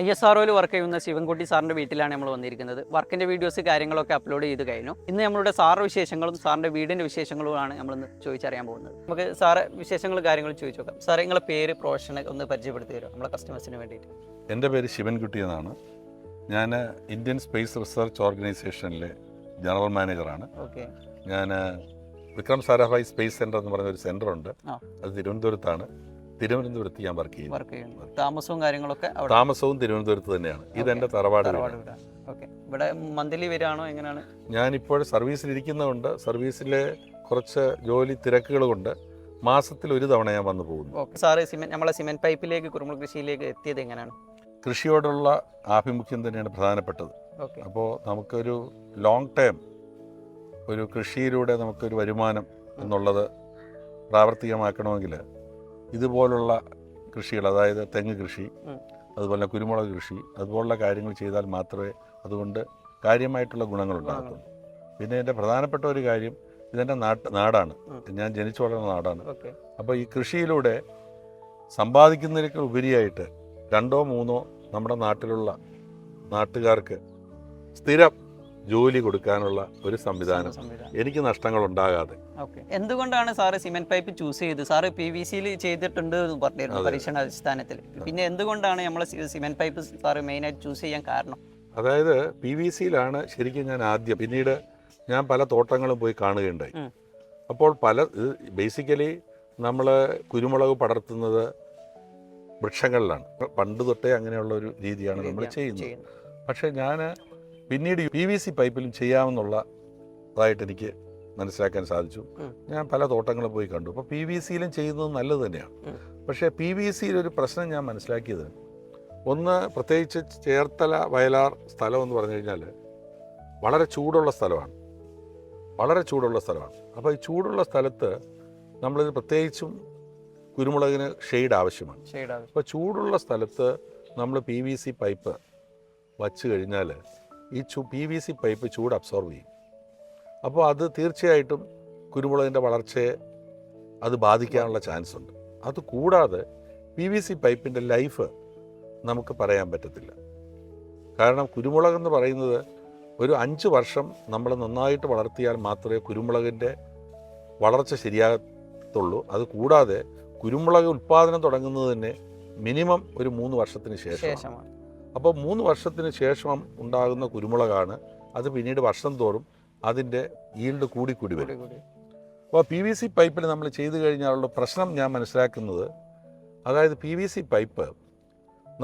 ISROയിൽ work ചെയ്യുന്ന ശിവൻകുട്ടി സാറിൻ്റെ വീട്ടിലാണ് നമ്മൾ വന്നിരിക്കുന്നത്. വർക്കിൻ്റെ വീഡിയോസ് കാര്യങ്ങളൊക്കെ അപ്ലോഡ് ചെയ്ത് കഴിഞ്ഞു. ഇന്ന് നമ്മളുടെ സാറ് വിശേഷങ്ങളും സാറിൻ്റെ വീടിൻ്റെ വിശേഷങ്ങളുമാണ് നമ്മളിന്ന് ചോദിച്ചറിയാൻ പോകുന്നത്. നമുക്ക് സാറ് വിശേഷങ്ങളും കാര്യങ്ങളും ചോദിച്ചു നോക്കാം. സാറേ, നിങ്ങളുടെ പേര്, പ്രൊഫഷൻ ഒന്ന് പരിചയപ്പെടുത്തി തരുമോ നമ്മളെ കസ്റ്റമേഴ്സിന് വേണ്ടിയിട്ട്? എൻ്റെ പേര് ശിവൻകുട്ടി എന്നാണ്. ഞാൻ ഇന്ത്യൻ സ്പേസ് റിസർച്ച് ഓർഗനൈസേഷനിലെ ജനറൽ മാനേജറാണ്. ഓക്കെ. ഞാൻ വിക്രം സാരാഭായ് സ്പേസ് സെൻറ്റർ എന്ന് പറഞ്ഞ ഒരു സെൻ്ററുണ്ട്. അത് തിരുവനന്തപുരത്താണ്. തിരുവനന്തപുരത്ത് ഞാൻ വർക്ക് ചെയ്യുന്നു. താമസവും കാര്യങ്ങളൊക്കെ താമസവും തിരുവനന്തപുരത്ത് തന്നെയാണ്. ഇതെൻ്റെ തറവാട്. ഓക്കെ. ഇവിടെ മന്ത്ലി വരാണോ എങ്ങനെയാണ്? ഞാനിപ്പോൾ സർവീസിലിരിക്കുന്നതുകൊണ്ട് സർവീസിലെ കുറച്ച് ജോലി തിരക്കുകൾ കൊണ്ട് മാസത്തിൽ ഒരു തവണ ഞാൻ വന്നു പോകുന്നു. ഓക്കെ. സാറ് നമ്മളെ സിമെൻറ്റ് പൈപ്പിലേക്ക് കുരുമുളക് കൃഷിയിലേക്ക് എത്തിയത് എങ്ങനെയാണ്? കൃഷിയോടുള്ള ആഭിമുഖ്യം തന്നെയാണ് പ്രധാനപ്പെട്ടത്. ഓക്കെ. അപ്പോൾ നമുക്കൊരു ലോങ് ടൈം ഒരു കൃഷിയിലൂടെ നമുക്കൊരു വരുമാനം എന്നുള്ളത് പ്രാവർത്തികമാക്കണമെങ്കിൽ ഇതുപോലുള്ള കൃഷികൾ, അതായത് തെങ്ങ് കൃഷി, അതുപോലെ കുരുമുളക് കൃഷി, അതുപോലുള്ള കാര്യങ്ങൾ ചെയ്താൽ മാത്രമേ അതുകൊണ്ട് കാര്യമായിട്ടുള്ള ഗുണങ്ങളുണ്ടാകത്തുള്ളൂ. പിന്നെ എൻ്റെ പ്രധാനപ്പെട്ട ഒരു കാര്യം, ഇതെൻ്റെ നാടാണ്, ഞാൻ ജനിച്ചു വളർന്ന നാടാണ്. അപ്പോൾ ഈ കൃഷിയിലൂടെ സമ്പാദിക്കുന്നതിനേക്കാൾ ഉപരിയായിട്ട് 2 or 3 നമ്മുടെ നാട്ടിലുള്ള നാട്ടുകാർക്ക് സ്ഥിരം ജോലി കൊടുക്കാനുള്ള ഒരു സംവിധാനം, എനിക്ക് നഷ്ടങ്ങൾ ഉണ്ടാകാതെ. ഓക്കെ. എന്തുകൊണ്ടാണ് സാറ് സിമെന്റ് പൈപ്പ് ചൂസ് ചെയ്ത്? സാറ് PVC-യിൽ ചെയ്തിട്ടുണ്ട് എന്ന് പറഞ്ഞിരുന്നു പരീക്ഷണ അടിസ്ഥാനത്തിൽ. പിന്നെ എന്തുകൊണ്ടാണ് നമ്മളെ സിമെന്റ് പൈപ്പ് സാറ് മെയിനായിട്ട് ചൂസ് ചെയ്യാൻ കാരണം? അതായത് PVC-യിലാണ് ശരിക്കും ഞാൻ ആദ്യം, പിന്നീട് ഞാൻ പല തോട്ടങ്ങളും പോയി കാണുകയുണ്ടായി. അപ്പോൾ ബേസിക്കലി നമ്മൾ കുരുമുളക് പടർത്തുന്നത് വൃക്ഷങ്ങളിലാണ്. പണ്ട് തൊട്ടേ അങ്ങനെയുള്ള ഒരു രീതിയാണ് നമ്മൾ ചെയ്യുന്നത്. പക്ഷേ ഞാൻ പിന്നീട് PVC പൈപ്പിലും ചെയ്യാമെന്നുള്ളതായിട്ട് എനിക്ക് മനസ്സിലാക്കാൻ സാധിച്ചു. ഞാൻ പല തോട്ടങ്ങളും പോയി കണ്ടു. അപ്പോൾ PVC-യിലും ചെയ്യുന്നത് നല്ലത് തന്നെയാണ്. പക്ഷേ PVC-യിൽ പ്രശ്നം ഞാൻ മനസ്സിലാക്കിയത്, ഒന്ന് പ്രത്യേകിച്ച് ചേർത്തല വയലാർ സ്ഥലം എന്ന് പറഞ്ഞു കഴിഞ്ഞാൽ വളരെ ചൂടുള്ള സ്ഥലമാണ്. അപ്പോൾ ഈ ചൂടുള്ള സ്ഥലത്ത് നമ്മളിത് പ്രത്യേകിച്ചും കുരുമുളകിന് ഷെയ്ഡ് ആവശ്യമാണ്. അപ്പോൾ ചൂടുള്ള സ്ഥലത്ത് നമ്മൾ PVC പൈപ്പ് വച്ച് കഴിഞ്ഞാൽ ഈ PVC പൈപ്പ് ചൂട് അബ്സോർവ് ചെയ്യും. അപ്പോൾ അത് തീർച്ചയായിട്ടും കുരുമുളകിൻ്റെ വളർച്ചയെ അത് ബാധിക്കാനുള്ള ചാൻസ് ഉണ്ട്. അതുകൂടാതെ PVC പൈപ്പിൻ്റെ ലൈഫ് നമുക്ക് പറയാൻ പറ്റത്തില്ല. കാരണം കുരുമുളകെന്ന് പറയുന്നത് ഒരു 5 വർഷം നമ്മൾ നന്നായിട്ട് വളർത്തിയാൽ മാത്രമേ കുരുമുളകിൻ്റെ വളർച്ച ശരിയാകത്തുള്ളൂ. അതുകൂടാതെ കുരുമുളക് ഉൽപ്പാദനം തുടങ്ങുന്നത് തന്നെ മിനിമം ഒരു 3 വർഷത്തിന് ശേഷമാണ്. അപ്പോൾ 3 വർഷത്തിന് ശേഷം ഉണ്ടാകുന്ന കുരുമുളകാണ് അത് പിന്നീട് വർഷം തോറും അതിൻ്റെ ഈൽഡ് കൂടി വരും. അപ്പോൾ PVC പൈപ്പിൽ നമ്മൾ ചെയ്തു കഴിഞ്ഞാലുള്ള പ്രശ്നം ഞാൻ മനസ്സിലാക്കുന്നത്, അതായത് PVC പൈപ്പ്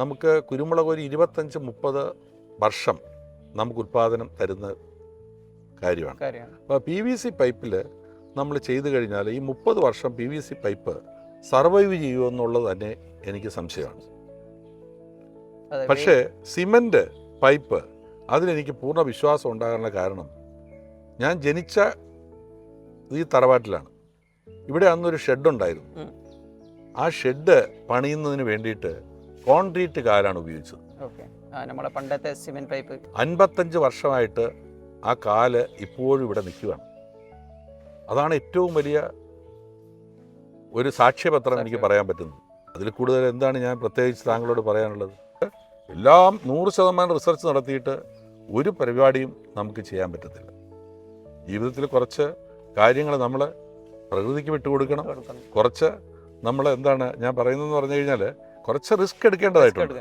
നമുക്ക് കുരുമുളക് ഒരു 25-30 വർഷം നമുക്ക് ഉൽപ്പാദനം തരുന്ന കാര്യമാണ്. അപ്പോൾ PVC പൈപ്പിൽ നമ്മൾ ചെയ്തു കഴിഞ്ഞാൽ ഈ 30 വർഷം PVC പൈപ്പ് സർവൈവ് ചെയ്യുമെന്നുള്ളത് തന്നെ എനിക്ക് സംശയമാണ്. പക്ഷേ സിമൻറ്റ് പൈപ്പ് അതിലെനിക്ക് പൂർണ്ണ വിശ്വാസം ഉണ്ടാകാനുള്ള കാരണം, ഞാൻ ജനിച്ച ഈ തറവാട്ടിലാണ്. ഇവിടെ അന്നൊരു ഷെഡുണ്ടായിരുന്നു. ആ ഷെഡ് പണിയുന്നതിന് വേണ്ടിയിട്ട് കോൺക്രീറ്റ് കാലാണ് ഉപയോഗിച്ചത്. നമ്മുടെ പണ്ടത്തെ സിമന്റ് പൈപ്പ് 55 വർഷമായിട്ട് ആ കാല് ഇപ്പോഴും ഇവിടെ നിൽക്കുകയാണ്. അതാണ് ഏറ്റവും വലിയ ഒരു സാക്ഷ്യപത്രം എനിക്ക് പറയാൻ പറ്റുന്നത്. അതിൽ കൂടുതൽ എന്താണ് ഞാൻ പ്രത്യേകിച്ച് താങ്കളോട് പറയാനുള്ളത്? എല്ലാം 100% റിസർച്ച് നടത്തിയിട്ട് ഒരു പരിപാടിയും നമുക്ക് ചെയ്യാൻ പറ്റത്തില്ല. ജീവിതത്തിൽ കുറച്ച് കാര്യങ്ങൾ നമ്മൾ പ്രകൃതിക്ക് വിട്ടുകൊടുക്കണം. കുറച്ച് നമ്മൾ എന്താണ് ഞാൻ പറയുന്നതെന്ന് പറഞ്ഞു കഴിഞ്ഞാൽ കുറച്ച് റിസ്ക് എടുക്കേണ്ടതായിട്ടുണ്ട്.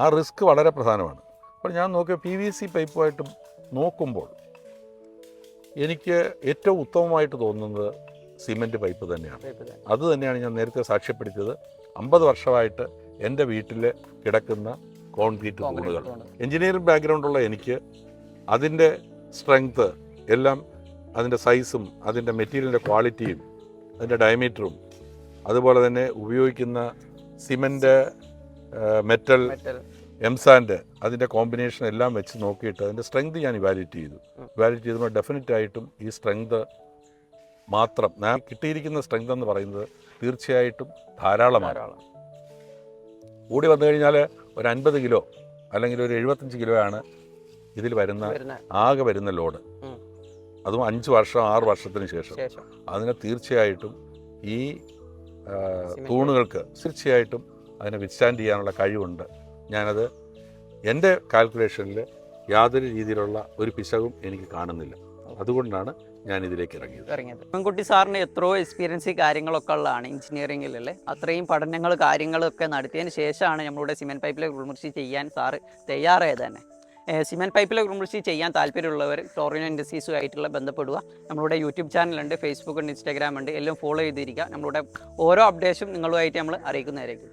ആ റിസ്ക് വളരെ പ്രധാനമാണ്. അപ്പോൾ ഞാൻ നോക്കിയ PVC പൈപ്പുമായിട്ട് നോക്കുമ്പോൾ എനിക്ക് ഏറ്റവും ഉത്തമമായിട്ട് തോന്നുന്നത് സിമെൻറ്റ് പൈപ്പ് തന്നെയാണ്. അത് തന്നെയാണ് ഞാൻ നേരത്തെ സാക്ഷ്യപ്പെടുത്തിയത്. 50 വർഷമായിട്ട് എൻ്റെ വീട്ടിൽ കിടക്കുന്ന കോൺക്രീറ്റ് തൂണുകൾ. എഞ്ചിനീയറിംഗ് ബാക്ക്ഗ്രൗണ്ടുള്ള എനിക്ക് അതിൻ്റെ സ്ട്രെങ്ത് എല്ലാം, അതിൻ്റെ സൈസും അതിൻ്റെ മെറ്റീരിയലിൻ്റെ ക്വാളിറ്റിയും അതിൻ്റെ ഡയമീറ്ററും അതുപോലെ തന്നെ ഉപയോഗിക്കുന്ന സിമൻറ്റ്, മെറ്റൽ, എംസാൻഡ്, അതിൻ്റെ കോമ്പിനേഷൻ എല്ലാം വെച്ച് നോക്കിയിട്ട് അതിൻ്റെ സ്ട്രെങ്ത് ഞാൻ ഇവാലുവേറ്റ് ചെയ്തപ്പോൾ ഡെഫിനറ്റായിട്ടും ഈ സ്ട്രെങ്ത് മാത്രം, ഞാൻ കിട്ടിയിരിക്കുന്ന സ്ട്രെങ്ത് എന്ന് പറയുന്നത് തീർച്ചയായിട്ടും ധാരാളമാണ്. കൂടി വന്നു കഴിഞ്ഞാൽ ഒരു 50 കിലോ അല്ലെങ്കിൽ ഒരു 75 കിലോയാണ് ഇതിൽ ആകെ വരുന്ന ലോഡ്. അതും 5 വർഷം 6 വർഷത്തിന് ശേഷം. അതിന് തീർച്ചയായിട്ടും ഈ തൂണുകൾക്ക് തീർച്ചയായിട്ടും അതിനെ വിത്ത്സ്റ്റാൻഡ് ചെയ്യാനുള്ള കഴിവുണ്ട്. ഞാനത് എൻ്റെ കാൽക്കുലേഷനിൽ യാതൊരു രീതിയിലുള്ള ഒരു പിശകും എനിക്ക് കാണുന്നില്ല. അതുകൊണ്ടാണ് ഞാൻ ഇതിലേക്ക് ഇറങ്ങിയത്. ശിവൻകുട്ടി സാറിന് എത്രയോ എക്സ്പീരിയൻസ് കാര്യങ്ങളൊക്കെ ഉള്ളതാണ് എഞ്ചിനീയറിംഗിലല്ലേ. അത്രയും പഠനങ്ങൾ കാര്യങ്ങളൊക്കെ നടത്തിയതിന് ശേഷമാണ് നമ്മളുടെ സിമെൻറ്റ് പൈപ്പിലെ കുളിമുറിശി ചെയ്യാൻ സാറ് തയ്യാറായത് തന്നെ. സിമെൻറ്റ് പൈപ്പിലെ കുളിമുറിശി ചെയ്യാൻ താല്പര്യമുള്ളവർ ഫ്ലോറിനോ ഇൻഡസ്ട്രീസുമായിട്ടുള്ള ബന്ധപ്പെടുക. നമ്മളുടെ യൂട്യൂബ് ചാനലുണ്ട്, ഫേസ്ബുക്ക് ഉണ്ട്, ഇൻസ്റ്റാഗ്രാം ഉണ്ട്, എല്ലാം ഫോളോ ചെയ്തിരിക്കുക. നമ്മളുടെ ഓരോ അപ്ഡേഷനും നിങ്ങളുമായിട്ട് നമ്മൾ അറിയിക്കുന്നതായിരിക്കും.